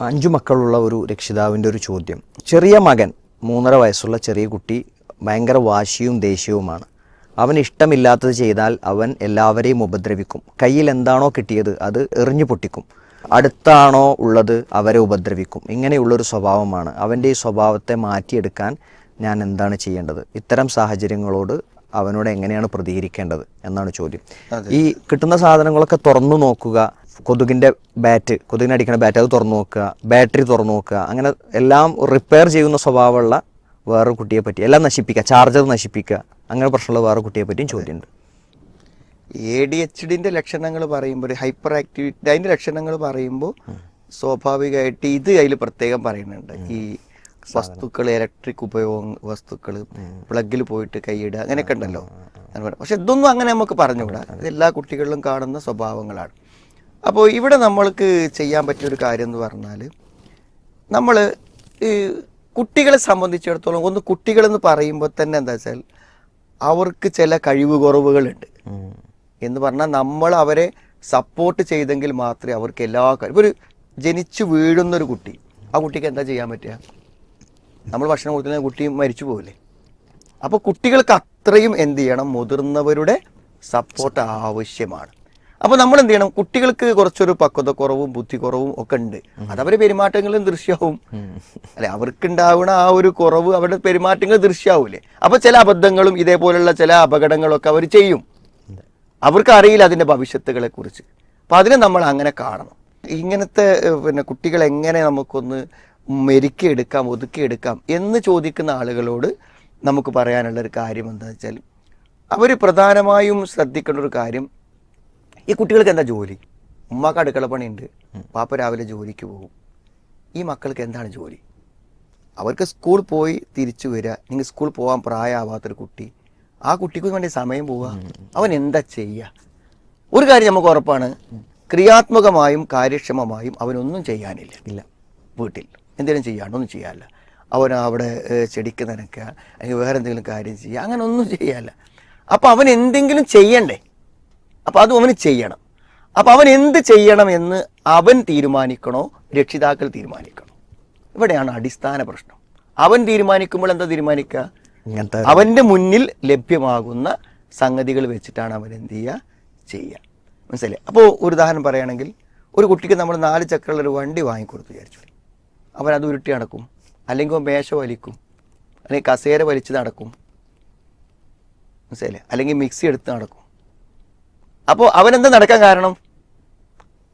5 മക്കളുള്ള ഒരു രക്ഷിതാവിൻ്റെ ഒരു ചോദ്യം. ചെറിയ മകൻ 3.5 വയസ്സുള്ള ചെറിയ കുട്ടി ഭയങ്കര വാശിയും ദേഷ്യവുമാണ്. അവന് ഇഷ്ടമില്ലാത്തത് ചെയ്താൽ അവൻ എല്ലാവരെയും ഉപദ്രവിക്കും. കയ്യിൽ എന്താണോ കിട്ടിയത് അത് എറിഞ്ഞു പൊട്ടിക്കും. അടുത്താണോ ഉള്ളത് അവരെ ഉപദ്രവിക്കും. ഇങ്ങനെയുള്ളൊരു സ്വഭാവമാണ്. അവൻ്റെ ഈ സ്വഭാവത്തെ മാറ്റിയെടുക്കാൻ ഞാൻ എന്താണ് ചെയ്യേണ്ടത്? ഇത്തരം സാഹചര്യങ്ങളോട് അവനോട് എങ്ങനെയാണ് പ്രതികരിക്കേണ്ടത് എന്നാണ് ചോദ്യം. ഈ കിട്ടുന്ന സാധനങ്ങളൊക്കെ തുറന്നു നോക്കുക, കൊതുകിൻ്റെ ബാറ്റ്, കൊതുകിനടിക്കുന്ന ബാറ്റ് അത് തുറന്നു നോക്കുക, ബാറ്ററി തുറന്നു നോക്കുക, അങ്ങനെ എല്ലാം റിപ്പയർ ചെയ്യുന്ന സ്വഭാവമുള്ള വേറൊരു കുട്ടിയെ പറ്റി, എല്ലാം നശിപ്പിക്കുക, ചാർജർ നശിപ്പിക്കുക, അങ്ങനെ പ്രശ്നമുള്ള വേറെ കുട്ടിയെ പറ്റിയും ചോദ്യമുണ്ട്. ADHDൻ്റെ ലക്ഷണങ്ങൾ പറയുമ്പോൾ, ഹൈപ്പർ ആക്ടിവിറ്റി അതിൻ്റെ ലക്ഷണങ്ങൾ പറയുമ്പോൾ സ്വാഭാവികമായിട്ട് ഇത് അതിൽ പ്രത്യേകം പറയുന്നുണ്ട്. ഈ വസ്തുക്കൾ, ഇലക്ട്രിക് ഉപയോഗ വസ്തുക്കൾ, പ്ലഗിൽ പോയിട്ട് കൈയിടുക, അങ്ങനെയൊക്കെ ഉണ്ടല്ലോ. പക്ഷെ ഇതൊന്നും അങ്ങനെ നമുക്ക് പറഞ്ഞുകൂടാ. ഇത് എല്ലാ കുട്ടികളിലും കാണുന്ന സ്വഭാവങ്ങളാണ്. അപ്പോൾ ഇവിടെ നമ്മൾക്ക് ചെയ്യാൻ പറ്റിയൊരു കാര്യം എന്ന് പറഞ്ഞാൽ, നമ്മൾ ഈ കുട്ടികളെ സംബന്ധിച്ചിടത്തോളം കുട്ടികളെന്ന് പറയുമ്പോൾ തന്നെ എന്താ വെച്ചാൽ അവർക്ക് ചില കഴിവ് കുറവുകളുണ്ട് എന്ന് പറഞ്ഞാൽ നമ്മൾ അവരെ സപ്പോർട്ട് ചെയ്തെങ്കിൽ മാത്രമേ അവർക്ക് എല്ലാ കാര്യം. ഇപ്പോൾ ഒരു ജനിച്ചു വീഴുന്നൊരു കുട്ടി, ആ കുട്ടിക്ക് എന്താ ചെയ്യാൻ പറ്റുക? നമ്മൾ ഭക്ഷണം കൊടുക്കുന്ന കുട്ടി മരിച്ചു പോകില്ലേ? അപ്പോൾ കുട്ടികൾക്ക് അത്രയും എന്ത് ചെയ്യണം? മുതിർന്നവരുടെ സപ്പോർട്ട് ആവശ്യമാണ്. അപ്പോൾ നമ്മൾ എന്ത് ചെയ്യണം? കുട്ടികൾക്ക് കുറച്ചൊരു പക്വത കുറവും ബുദ്ധി കുറവും ഒക്കെ ഉണ്ട്. അതവരെ പെരുമാറ്റങ്ങളും ദൃശ്യവും അല്ലെ, അവർക്കുണ്ടാവുന്ന ആ ഒരു കുറവ് അവരുടെ പെരുമാറ്റങ്ങൾ ദൃശ്യാവൂലേ? അപ്പോൾ ചില അബദ്ധങ്ങളും ഇതേപോലുള്ള ചില അപകടങ്ങളൊക്കെ അവർ ചെയ്യും. അവർക്ക് അറിയില്ല അതിൻ്റെ ഭവിഷ്യത്തുകളെ കുറിച്ച്. അപ്പം അതിനെ നമ്മൾ അങ്ങനെ കാണണം. ഇങ്ങനത്തെ കുട്ടികൾ എങ്ങനെ നമുക്കൊന്ന് മെരുക്കിയെടുക്കാം, ഒതുക്കിയെടുക്കാം എന്ന് ചോദിക്കുന്ന ആളുകളോട് നമുക്ക് പറയാനുള്ളൊരു കാര്യം എന്താണെന്ന് വെച്ചാൽ, അവർ പ്രധാനമായും ശ്രദ്ധിക്കേണ്ട ഒരു കാര്യം, ഈ കുട്ടികൾക്ക് എന്താ ജോലി? ഉമ്മാക്ക് അടുക്കള പണിയുണ്ട്, പാപ്പ രാവിലെ ജോലിക്ക് പോകും. ഈ മക്കൾക്ക് എന്താണ് ജോലി? അവർക്ക് സ്കൂൾ പോയി തിരിച്ചു വരിക. നിങ്ങൾ സ്കൂൾ പോകാൻ പ്രായമാവാത്തൊരു കുട്ടി, ആ കുട്ടിക്ക് വേണ്ടി സമയം പോവുക, അവൻ എന്താ ചെയ്യുക? ഒരു കാര്യം നമുക്ക് ഉറപ്പാണ്, ക്രിയാത്മകമായും കാര്യക്ഷമമായും അവനൊന്നും ചെയ്യാനില്ല. വീട്ടിൽ എന്തെങ്കിലും ചെയ്യാനൊന്നും ചെയ്യാനില്ല. അവൻ അവിടെ ചെടിക്ക് നനയ്ക്കുക, അല്ലെങ്കിൽ വേറെ എന്തെങ്കിലും കാര്യം ചെയ്യുക, അങ്ങനെ ഒന്നും ചെയ്യാനില്ല. അപ്പോൾ അവൻ എന്തെങ്കിലും ചെയ്യണ്ടേ? അപ്പോൾ അതും അവന് ചെയ്യണം. അപ്പോൾ അവൻ എന്ത് ചെയ്യണം എന്ന് അവൻ തീരുമാനിക്കണോ രക്ഷിതാക്കൾ തീരുമാനിക്കണോ? ഇവിടെയാണ് അടിസ്ഥാന പ്രശ്നം. അവൻ തീരുമാനിക്കുമ്പോൾ എന്താ തീരുമാനിക്കുക? അവൻ്റെ മുന്നിൽ ലഭ്യമാകുന്ന സംഗതികൾ വെച്ചിട്ടാണ് അവൻ എന്ത് ചെയ്യുക. മനസ്സിലായി? അപ്പോൾ ഒരു ഉദാഹരണം പറയുകയാണെങ്കിൽ, ഒരു കുട്ടിക്ക് നമ്മൾ 4 ചക്രമുള്ള ഒരു വണ്ടി വാങ്ങിക്കൊടുത്തു വിചാരിച്ചു. അവൻ അത് ഉരുട്ടി നടക്കും, അല്ലെങ്കിൽ മേശ വലിക്കും, അല്ലെങ്കിൽ കസേര വലിച്ച് നടക്കും, മനസ്സിലായില്ലേ? അല്ലെങ്കിൽ മിക്സി എടുത്ത് നടക്കും. അപ്പോൾ അവനെന്താ നടക്കാൻ കാരണം?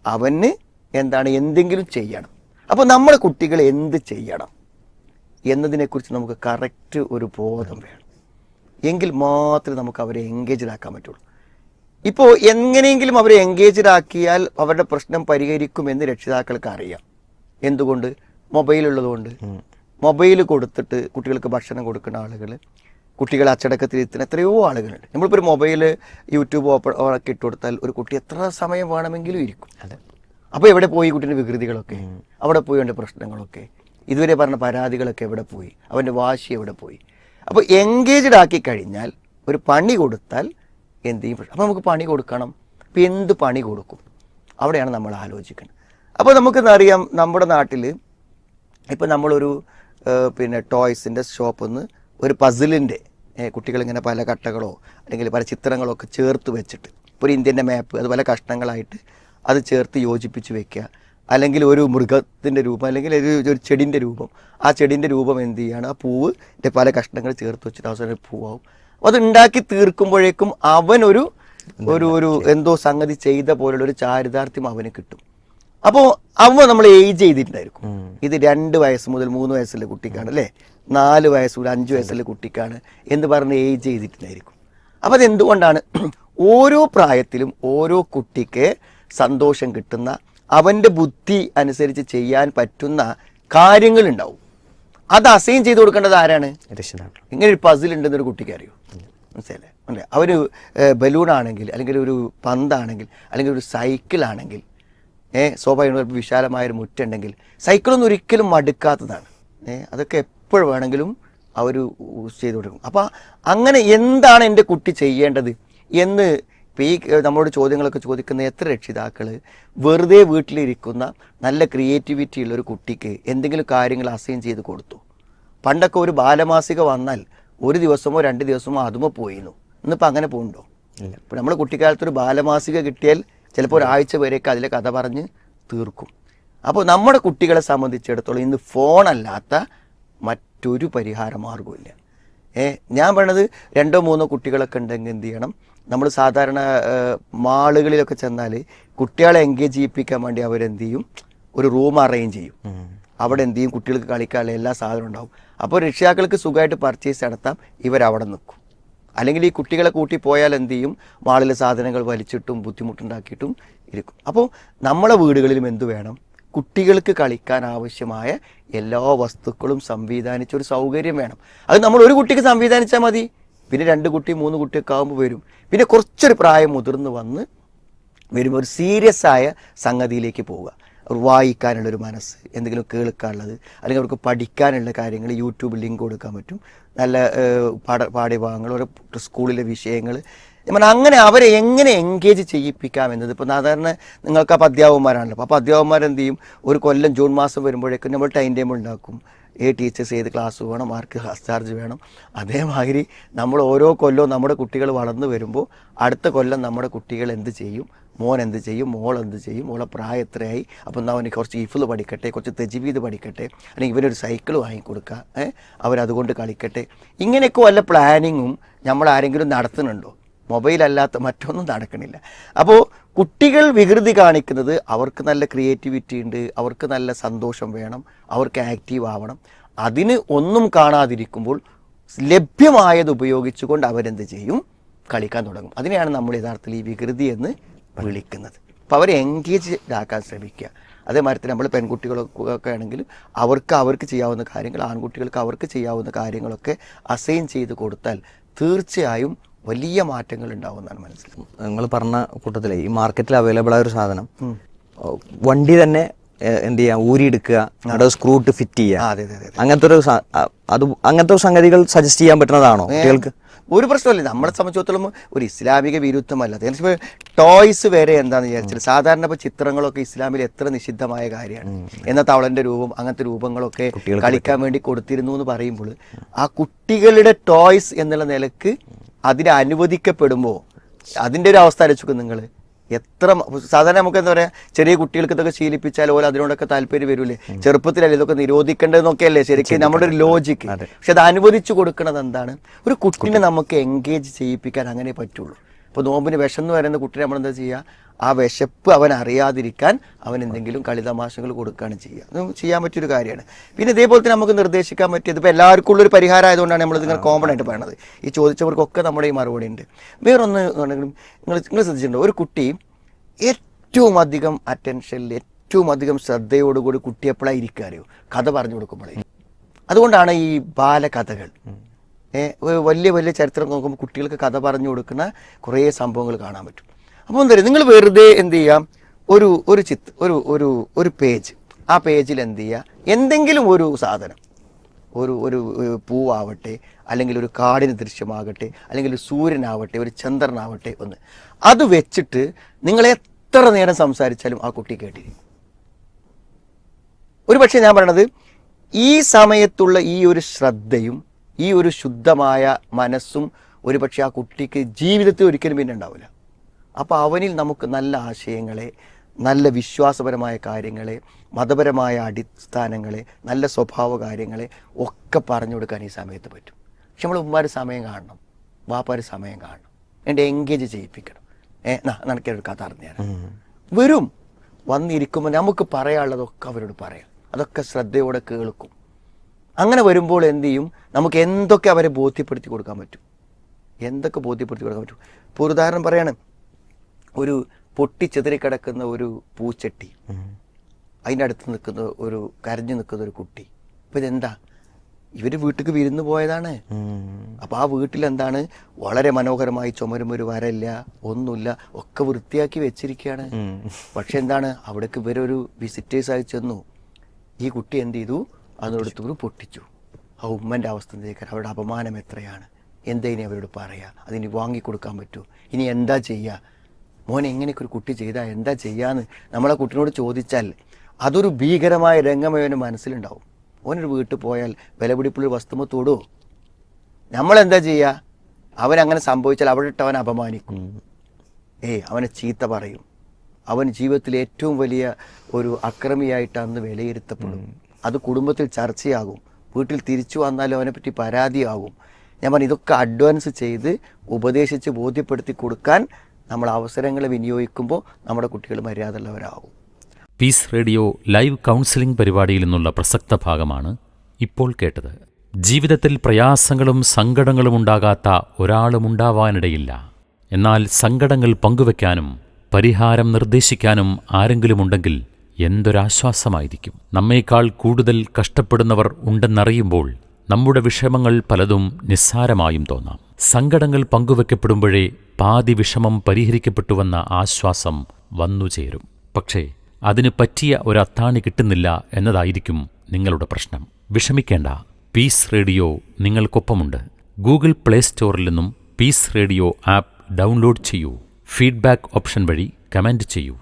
അവന് എന്താണ് എന്തെങ്കിലും ചെയ്യണം. അപ്പോൾ നമ്മുടെ കുട്ടികൾ എന്ത് ചെയ്യണം എന്നതിനെക്കുറിച്ച് നമുക്ക് കറക്റ്റ് ഒരു ബോധം വേണം. എങ്കിൽ മാത്രമേ നമുക്ക് അവരെ എൻഗേജ്ഡ് ആക്കാൻ പറ്റുള്ളൂ. ഇപ്പോൾ എങ്ങനെയെങ്കിലും അവരെ എൻഗേജ്ഡ് ആക്കിയാൽ അവരുടെ പ്രശ്നം പരിഹരിക്കുമെന്ന് രക്ഷിതാക്കൾക്ക് അറിയാം. എന്തുകൊണ്ട്? മൊബൈലുള്ളതുകൊണ്ട്. മൊബൈൽ കൊടുത്തിട്ട് കുട്ടികൾക്ക് ഭക്ഷണം കൊടുക്കുന്ന ആളുകൾ, കുട്ടികളെ അച്ചടക്കത്തിലെത്തുന്ന എത്രയോ ആളുകളുണ്ട്. നമ്മളിപ്പോൾ ഒരു മൊബൈൽ യൂട്യൂബ് ഓപ്പൺ ഇട്ട് കൊടുത്താൽ ഒരു കുട്ടി എത്ര സമയം വേണമെങ്കിലും ഇരിക്കും. അപ്പോൾ എവിടെ പോയി കുട്ടീൻ്റെ വികൃതികളൊക്കെ? അവിടെ പോയി അവൻ്റെ പ്രശ്നങ്ങളൊക്കെ, ഇതുവരെ പറഞ്ഞ പരാതികളൊക്കെ എവിടെ പോയി? അവൻ്റെ വാശി എവിടെ പോയി? അപ്പോൾ എൻഗേജ്ഡ് ആക്കി കഴിഞ്ഞാൽ, ഒരു പണി കൊടുത്താൽ എന്ത് ചെയ്യും? അപ്പോൾ നമുക്ക് പണി കൊടുക്കണം. അപ്പോൾ എന്ത് പണി കൊടുക്കും? അവിടെയാണ് നമ്മൾ ആലോചിക്കുന്നത്. അപ്പോൾ നമുക്കെന്നറിയാം, നമ്മുടെ നാട്ടിൽ ഇപ്പോൾ നമ്മളൊരു ടോയ്സിൻ്റെ ഷോപ്പിൽ നിന്ന് ഒരു പസിലിൻ്റെ കുട്ടികളിങ്ങനെ പല കട്ടകളോ അല്ലെങ്കിൽ പല ചിത്രങ്ങളോ ഒക്കെ ചേർത്ത് വെച്ചിട്ട്, ഇപ്പോൾ ഒരു ഇന്ത്യൻ്റെ മാപ്പ് അത് പല കഷ്ണങ്ങളായിട്ട് അത് ചേർത്ത് യോജിപ്പിച്ച് വെക്കുക, അല്ലെങ്കിൽ ഒരു മൃഗത്തിൻ്റെ രൂപം, അല്ലെങ്കിൽ ഒരു ചെടിൻ്റെ രൂപം, ആ ചെടിൻ്റെ രൂപം എന്ത് ചെയ്യുകയാണ്? ആ പൂവിൻ്റെ പല കഷ്ണങ്ങൾ ചേർത്ത് വെച്ചിട്ട് അവസാനം പൂവാവും. അത് ഉണ്ടാക്കി തീർക്കുമ്പോഴേക്കും അവനൊരു ഒരു എന്തോ സംഗതി ചെയ്ത പോലുള്ള ഒരു ചാരിതാർത്ഥ്യം അവന് കിട്ടും. അപ്പോൾ അവൻ നമ്മൾ ഏജ് ചെയ്തിട്ടുണ്ടായിരിക്കും. ഇത് 2 വയസ്സ് മുതൽ 3 വയസ്സുള്ള കുട്ടിക്കാണ്, അല്ലേ? 4 വയസ്സ് മുതൽ 5 വയസ്സുള്ള കുട്ടിക്കാണ് എന്ന് പറഞ്ഞ് ഏജ് ചെയ്തിട്ടുണ്ടായിരിക്കും. അപ്പോൾ അതെന്തുകൊണ്ടാണ്? ഓരോ പ്രായത്തിലും ഓരോ കുട്ടിക്ക് സന്തോഷം കിട്ടുന്ന, അവൻ്റെ ബുദ്ധി അനുസരിച്ച് ചെയ്യാൻ പറ്റുന്ന കാര്യങ്ങളുണ്ടാവും. അത് അസൈൻ ചെയ്ത് കൊടുക്കേണ്ടത് ആരാണ്? രക്ഷിതാക്കൾ. ഇങ്ങനെ ഒരു പസിൽ ഉണ്ടെന്നൊരു കുട്ടിക്ക് അറിയോ? മനസ്സിലായില്ലേ? അല്ലേ? അവർ ബലൂണാണെങ്കിൽ, അല്ലെങ്കിൽ ഒരു പന്താണെങ്കിൽ, അല്ലെങ്കിൽ ഒരു സൈക്കിളാണെങ്കിൽ, സ്വാഭാവികമായും വിശാലമായൊരു മുറ്റുണ്ടെങ്കിൽ സൈക്കിളൊന്നും ഒരിക്കലും മടുക്കാത്തതാണ്. അതൊക്കെ എപ്പോഴും വേണമെങ്കിലും അവർ ചെയ്തു കൊടുക്കും. അപ്പോൾ അങ്ങനെ എന്താണ് എൻ്റെ കുട്ടി ചെയ്യേണ്ടത് എന്ന് ഇപ്പോൾ ഈ നമ്മളോട് ചോദ്യങ്ങളൊക്കെ ചോദിക്കുന്ന എത്ര രക്ഷിതാക്കൾ വെറുതെ വീട്ടിലിരിക്കുന്ന നല്ല ക്രിയേറ്റിവിറ്റി ഉള്ള ഒരു കുട്ടിക്ക് എന്തെങ്കിലും കാര്യങ്ങൾ അസൈൻ ചെയ്ത് കൊടുത്തു? പണ്ടൊക്കെ ഒരു ബാലമാസിക വന്നാൽ ഒരു ദിവസമോ 2 ദിവസമോ അതുമോ പോയിരുന്നു. ഇന്നിപ്പോൾ അങ്ങനെ പോകുന്നുണ്ടോ? ഇപ്പോൾ നമ്മുടെ കുട്ടിക്കാലത്ത് ഒരു ബാലമാസിക കിട്ടിയാൽ ചിലപ്പോൾ ഒരാഴ്ച വരെയൊക്കെ അതിലെ കഥ പറഞ്ഞ് തീർക്കും. അപ്പോൾ നമ്മുടെ കുട്ടികളെ സംബന്ധിച്ചിടത്തോളം ഇന്ന് ഫോണല്ലാത്ത മറ്റൊരു പരിഹാര മാർഗവുമില്ല. ഞാൻ പറയണത് 2-3 കുട്ടികളൊക്കെ ഉണ്ടെങ്കിൽ എന്ത് ചെയ്യണം, നമ്മൾ സാധാരണ മാളുകളിലൊക്കെ ചെന്നാൽ കുട്ടികളെ എൻഗേജ് ചെയ്യിപ്പിക്കാൻ വേണ്ടി അവരെന്ത് ചെയ്യും, ഒരു റൂം അറേഞ്ച് ചെയ്യും. അവിടെ എന്ത് ചെയ്യും, കുട്ടികൾക്ക് കളിക്കാനുള്ള എല്ലാ സാധനവും ഉണ്ടാവും. അപ്പോൾ രക്ഷിതാക്കൾക്ക് സുഖമായിട്ട് പർച്ചേസ് നടത്താം, ഇവരവിടെ നിൽക്കും. അല്ലെങ്കിൽ ഈ കുട്ടികളെ കൂട്ടി പോയാൽ എന്ത് ചെയ്യും, മാളിലെ സാധനങ്ങൾ വലിച്ചിട്ടും ബുദ്ധിമുട്ടുണ്ടാക്കിയിട്ടും ഇരിക്കും. അപ്പോൾ നമ്മളെ വീടുകളിലും എന്തു വേണം, കുട്ടികൾക്ക് കളിക്കാൻ ആവശ്യമായ എല്ലാ വസ്തുക്കളും സംവിധാനിച്ചൊരു സൗകര്യം വേണം. അത് നമ്മൾ ഒരു കുട്ടിക്ക് സംവിധാനിച്ചാൽ മതി, പിന്നെ 2 കുട്ടി 3 കുട്ടിയൊക്കെ ആകുമ്പോൾ വരും. പിന്നെ കുറച്ചൊരു പ്രായം മുതിർന്ന് വന്ന് വരുമ്പോൾ ഒരു സീരിയസ് ആയ സംഗതിയിലേക്ക് പോവുക. വായിക്കാനുള്ളൊരു മനസ്സ്, എന്തെങ്കിലും കേൾക്കാനുള്ളത്, അല്ലെങ്കിൽ അവർക്ക് പഠിക്കാനുള്ള കാര്യങ്ങൾ യൂട്യൂബിൽ ലിങ്ക് കൊടുക്കാൻ പറ്റും. നല്ല പാഠ്യഭാഗങ്ങൾ, ഓരോ സ്കൂളിലെ വിഷയങ്ങൾ, അങ്ങനെ അവരെ എങ്ങനെ എൻഗേജ് ചെയ്യിപ്പിക്കാം എന്നത്. ഇപ്പോൾ സാധാരണ നിങ്ങൾക്ക് അപ്പോൾ അധ്യാപകന്മാരാണല്ലോ. അപ്പോൾ അധ്യാപകന്മാരെന്ത് ചെയ്യും, ഒരു കൊല്ലം ജൂൺ മാസം വരുമ്പോഴേക്കും നമ്മൾ ടൈം ടേബിൾ ഉണ്ടാക്കും. ടീച്ചേഴ്സ് ഏത് ക്ലാസ് വേണം, ആർക്ക് ക്ലാസ് ചാർജ് വേണം. അതേമാതിരി നമ്മൾ ഓരോ കൊല്ലവും നമ്മുടെ കുട്ടികൾ വളർന്നു വരുമ്പോൾ അടുത്ത കൊല്ലം നമ്മുടെ കുട്ടികൾ എന്ത് ചെയ്യും, മോൻ എന്ത് ചെയ്യും, മോൾ എന്ത് ചെയ്യും, മോളെ പ്രായം എത്രയായി, അപ്പോൾ എന്നാൽ അവന് കുറച്ച് ഹിഫ്ള് പഠിക്കട്ടെ, കുറച്ച് തജ്വീദ് പഠിക്കട്ടെ, അല്ലെങ്കിൽ ഇവനൊരു സൈക്കിൾ വാങ്ങിക്കൊടുക്കുക, അവരതുകൊണ്ട് കളിക്കട്ടെ. ഇങ്ങനെയൊക്കെ വല്ല പ്ലാനിങ്ങും നമ്മൾ ആരെങ്കിലും നടത്തുന്നുണ്ടോ? മൊബൈലല്ലാത്ത മറ്റൊന്നും നടക്കണില്ല. അപ്പോൾ കുട്ടികൾ വികൃതി കാണിക്കുന്നത് അവർക്ക് നല്ല ക്രിയേറ്റിവിറ്റി ഉണ്ട്, അവർക്ക് നല്ല സന്തോഷം വേണം, അവർക്ക് ആക്റ്റീവ് ആവണം. അതിന് ഒന്നും കാണാതിരിക്കുമ്പോൾ ലഭ്യമായത് ഉപയോഗിച്ചുകൊണ്ട് അവരെന്ത് ചെയ്യും, കളിക്കാൻ തുടങ്ങും. അതിനെയാണ് നമ്മൾ യഥാർത്ഥത്തിൽ ഈ വികൃതി എന്ന് വിളിക്കുന്നത്. അപ്പോൾ അവരെ എൻഗേജ് ആക്കാൻ ശ്രമിക്കുക. അതേമാതിരി നമ്മൾ പെൺകുട്ടികളൊക്കെ ആണെങ്കിൽ അവർക്ക് ചെയ്യാവുന്ന കാര്യങ്ങൾ, ആൺകുട്ടികൾക്ക് അവർക്ക് ചെയ്യാവുന്ന കാര്യങ്ങളൊക്കെ അസൈൻ ചെയ്ത് കൊടുത്താൽ തീർച്ചയായും വലിയ മാറ്റങ്ങൾ ഉണ്ടാവുമെന്നാണ് മനസ്സിലാക്കുന്നത്. നിങ്ങൾ പറഞ്ഞ കൂട്ടത്തിൽ ഈ മാർക്കറ്റിൽ അവൈലബിൾ ആയ ഒരു സാധനം, വണ്ടി തന്നെ എന്ത് ചെയ്യാം, ഊരിയെടുക്കുക, അവിടെ സ്ക്രൂ ഇട്ട് ഫിറ്റ് ചെയ്യുക, അങ്ങനത്തെ സംഗതികൾ സജസ്റ്റ് ചെയ്യാൻ പറ്റുന്നതാണോ കുട്ടികൾക്ക്? ഒരു പ്രശ്നമല്ല. നമ്മളെ സംബന്ധിച്ചിടത്തോളം ഒരു ഇസ്ലാമിക വിരുദ്ധമല്ല. ടോയ്സ് വരെ എന്താണെന്ന് വിചാരിച്ചാൽ സാധാരണ ഇപ്പോൾ ചിത്രങ്ങളൊക്കെ ഇസ്ലാമിൽ എത്ര നിഷിദ്ധമായ കാര്യമാണ്. എന്നാൽ തവളൻ്റെ രൂപം, അങ്ങനത്തെ രൂപങ്ങളൊക്കെ കളിക്കാൻ വേണ്ടി കൊടുത്തിരുന്നു എന്ന് പറയുമ്പോൾ ആ കുട്ടികളുടെ ടോയ്സ് എന്നുള്ള നിലക്ക് അതിനെ അനുവദിക്കപ്പെടുമ്പോൾ അതിൻ്റെ ഒരു അവസ്ഥ ആലോചിക്കും നിങ്ങൾ. എത്ര സാധാരണ നമുക്ക് എന്താ പറയുക, ചെറിയ കുട്ടികൾക്ക് ഇതൊക്കെ ശീലിപ്പിച്ചാൽ ഓരോ അതിനോടൊക്കെ താല്പര്യം വരൂലേ. ചെറുപ്പത്തിലല്ലേ ഇതൊക്കെ നിരോധിക്കേണ്ടതെന്നൊക്കെയല്ലേ ശരിക്കും നമ്മുടെ ഒരു ലോജിക്ക്. പക്ഷെ അത് അനുവദിച്ചു കൊടുക്കുന്നത് എന്താണ്, ഒരു കുട്ടീനെ നമുക്ക് എൻഗേജ് ചെയ്യിപ്പിക്കാൻ അങ്ങനെ പറ്റുള്ളൂ. ഇപ്പോൾ നോമ്പിന് വിശന്ന് വരുന്ന കുട്ടിനെ നമ്മളെന്താ ചെയ്യുക, ആ വിശപ്പ് അവൻ അറിയാതിരിക്കാൻ അവൻ എന്തെങ്കിലും കളിതമാശകൾ കൊടുക്കുകയാണ് ചെയ്യുക. അത് ചെയ്യാൻ പറ്റിയൊരു കാര്യമാണ്. പിന്നെ ഇതേപോലെ തന്നെ നമുക്ക് നിർദ്ദേശിക്കാൻ പറ്റിയത്, ഇപ്പോൾ എല്ലാവർക്കും ഉള്ളൊരു പരിഹാരം ആയതുകൊണ്ടാണ് നമ്മളിതിങ്ങനെ കോമൺ ആയിട്ട് പറയണത്. ഈ ചോദിച്ചവർക്കൊക്കെ നമ്മുടെ ഈ മറുപടി ഉണ്ട്. വേറൊന്ന് നിങ്ങൾ ശ്രദ്ധിച്ചിട്ടുണ്ടോ, ഒരു കുട്ടി ഏറ്റവും അധികം അറ്റൻഷനിൽ, ഏറ്റവും അധികം ശ്രദ്ധയോടുകൂടി കുട്ടി എപ്പോഴാണ് ഇരിക്കുക അറിയോ, കഥ പറഞ്ഞു കൊടുക്കുമ്പോഴേ. അതുകൊണ്ടാണ് ഈ ബാലകഥകൾ, വലിയ വലിയ ചരിത്രം നോക്കുമ്പോൾ കുട്ടികൾക്ക് കഥ പറഞ്ഞു കൊടുക്കുന്ന കുറേ സംഭവങ്ങൾ കാണാൻ പറ്റും. അപ്പോൾ എന്താ പറയുക, നിങ്ങൾ വെറുതെ എന്ത് ചെയ്യാം, ഒരു പേജ്, ആ പേജിൽ എന്ത് ചെയ്യുക, എന്തെങ്കിലും ഒരു സാധനം, ഒരു പൂവാവട്ടെ, അല്ലെങ്കിൽ ഒരു കാടിന് ദൃശ്യമാകട്ടെ, അല്ലെങ്കിൽ ഒരു സൂര്യനാവട്ടെ, ഒരു ചന്ദ്രനാവട്ടെ, ഒന്ന് അത് വെച്ചിട്ട് നിങ്ങൾ എത്ര നേരം സംസാരിച്ചാലും ആ കുട്ടി കേട്ടിരിക്കും. ഒരു പക്ഷേ ഞാൻ പറയണത്, ഈ സമയത്തുള്ള ഈ ഒരു ശ്രദ്ധയും ഈ ഒരു ശുദ്ധമായ മനസ്സും ഒരു പക്ഷേ ആ കുട്ടിക്ക് ജീവിതത്തിൽ ഒരിക്കലും പിന്നെ ഉണ്ടാവില്ല. അപ്പോൾ അവനിൽ നമുക്ക് നല്ല ആശയങ്ങളെ, നല്ല വിശ്വാസപരമായ കാര്യങ്ങളെ, മതപരമായ അടിസ്ഥാനങ്ങളെ, നല്ല സ്വഭാവ കാര്യങ്ങളെ ഒക്കെ പറഞ്ഞു കൊടുക്കാൻ ഈ സമയത്ത് പറ്റും. പക്ഷെ നമ്മൾ ഉമ്മാർ സമയം കാണണം, വാപ്പാർ സമയം കാണണം, എൻ്റെ എൻഗേജ് ചെയ്യിപ്പിക്കണം. നടക്കൊരു കഥ അറിഞ്ഞാൽ വരും, വന്നിരിക്കുമ്പോൾ നമുക്ക് പറയാനുള്ളതൊക്കെ അവരോട് പറയാം, അതൊക്കെ ശ്രദ്ധയോടെ കേൾക്കും. അങ്ങനെ വരുമ്പോൾ എന്ത് ചെയ്യും, നമുക്ക് എന്തൊക്കെ അവരെ ബോധ്യപ്പെടുത്തി കൊടുക്കാൻ പറ്റും, എന്തൊക്കെ ബോധ്യപ്പെടുത്തി കൊടുക്കാൻ പറ്റും. ഇപ്പോൾ ഉദാഹരണം പറയാണ്, ഒരു പൊട്ടിച്ചെതിരിക്കിടക്കുന്ന ഒരു പൂച്ചട്ടി, അതിൻ്റെ അടുത്ത് നിൽക്കുന്ന ഒരു കരഞ്ഞു നിൽക്കുന്ന ഒരു കുട്ടി. അപ്പോൾ ഇതെന്താ, ഇവർ വീട്ടിലേക്ക് വിരുന്ന് പോയതാണ്. അപ്പോൾ ആ വീട്ടിലെന്താണ്, വളരെ മനോഹരമായി ചുമരും, ഒരു വരയില്ല, ഒന്നുമില്ല, ഒക്കെ വൃത്തിയാക്കി വെച്ചിരിക്കുകയാണ്. പക്ഷെ എന്താണ്, അവിടേക്ക് ഇവരൊരു വിസിറ്റേഴ്സായി ചെന്നു. ഈ കുട്ടി എന്ത് ചെയ്തു, അതിനടുത്ത് പൊട്ടിച്ചു. ആ ഉമ്മൻ്റെ അവസ്ഥ എന്തേക്കാരം, അവരുടെ അപമാനം എത്രയാണ്. എന്താ ഇനി അവരോട് പറയുക? അതിന് വാങ്ങിക്കൊടുക്കാൻ പറ്റുമോ? ഇനി എന്താ ചെയ്യുക? മോൻ എങ്ങനെയൊക്കെ ഒരു കുട്ടി ചെയ്താൽ എന്താ ചെയ്യാന്ന് നമ്മളെ കുട്ടിനോട് ചോദിച്ചാൽ അതൊരു ഭീകരമായ രംഗമേ അവന് മനസ്സിലുണ്ടാവും. ഓനൊരു വീട്ടിൽ പോയാൽ വിലപിടിപ്പുള്ള വസ്തുമ തൊടുമോ? നമ്മളെന്താ ചെയ്യുക? അവനങ്ങനെ സംഭവിച്ചാൽ അവിടെ ഇട്ട് അവൻ അപമാനിക്കും, അവനെ ചീത്ത പറയും, അവൻ ജീവിതത്തിലെ ഏറ്റവും വലിയ ഒരു അക്രമിയായിട്ട് അന്ന് വിലയിരുത്തപ്പെടും. അത് കുടുംബത്തിൽ ചർച്ചയാകും. വീട്ടിൽ തിരിച്ചു വന്നാലും അവനെപ്പറ്റി പരാതിയാകും. ഞാൻ പറഞ്ഞു, ഇതൊക്കെ അഡ്വാൻസ് ചെയ്ത് ഉപദേശിച്ച് ബോധ്യപ്പെടുത്തി കൊടുക്കാൻ നമ്മൾ അവസരങ്ങൾ വിനിയോഗിക്കുമ്പോൾ നമ്മുടെ കുട്ടികൾ മര്യാദയുള്ളവരാകും. പീസ് റേഡിയോ ലൈവ് കൗൺസിലിംഗ് പരിപാടിയിൽ നിന്നുള്ള പ്രസക്ത ഭാഗമാണ് ഇപ്പോൾ കേട്ടത്. ജീവിതത്തിൽ പ്രയാസങ്ങളും സങ്കടങ്ങളും ഉണ്ടാകാത്ത ഒരാളുമുണ്ടാവാനിടയില്ല. എന്നാൽ സങ്കടങ്ങൾ പങ്കുവെക്കാനും പരിഹാരം നിർദ്ദേശിക്കാനും ആരെങ്കിലുമുണ്ടെങ്കിൽ എന്തൊരാശ്വാസമായിരിക്കും. നമ്മേക്കാൾ കൂടുതൽ കഷ്ടപ്പെടുന്നവർ ഉണ്ടെന്നറിയുമ്പോൾ നമ്മുടെ വിഷമങ്ങൾ പലതും നിസ്സാരമായും തോന്നാം. സങ്കടങ്ങൾ പങ്കുവെക്കപ്പെടുമ്പോഴേ പാതി വിഷമം പരിഹരിക്കപ്പെട്ടുവെന്ന ആശ്വാസം വന്നുചേരും. പക്ഷേ അതിന് പറ്റിയ ഒരത്താണി കിട്ടുന്നില്ല എന്നതായിരിക്കും നിങ്ങളുടെ പ്രശ്നം. വിഷമിക്കേണ്ട, പീസ് റേഡിയോ നിങ്ങൾക്കൊപ്പമുണ്ട്. ഗൂഗിൾ പ്ലേ സ്റ്റോറിൽ നിന്നും പീസ് റേഡിയോ ആപ്പ് ഡൗൺലോഡ് ചെയ്യൂ. ഫീഡ്ബാക്ക് ഓപ്ഷൻ വഴി കമന്റ് ചെയ്യൂ.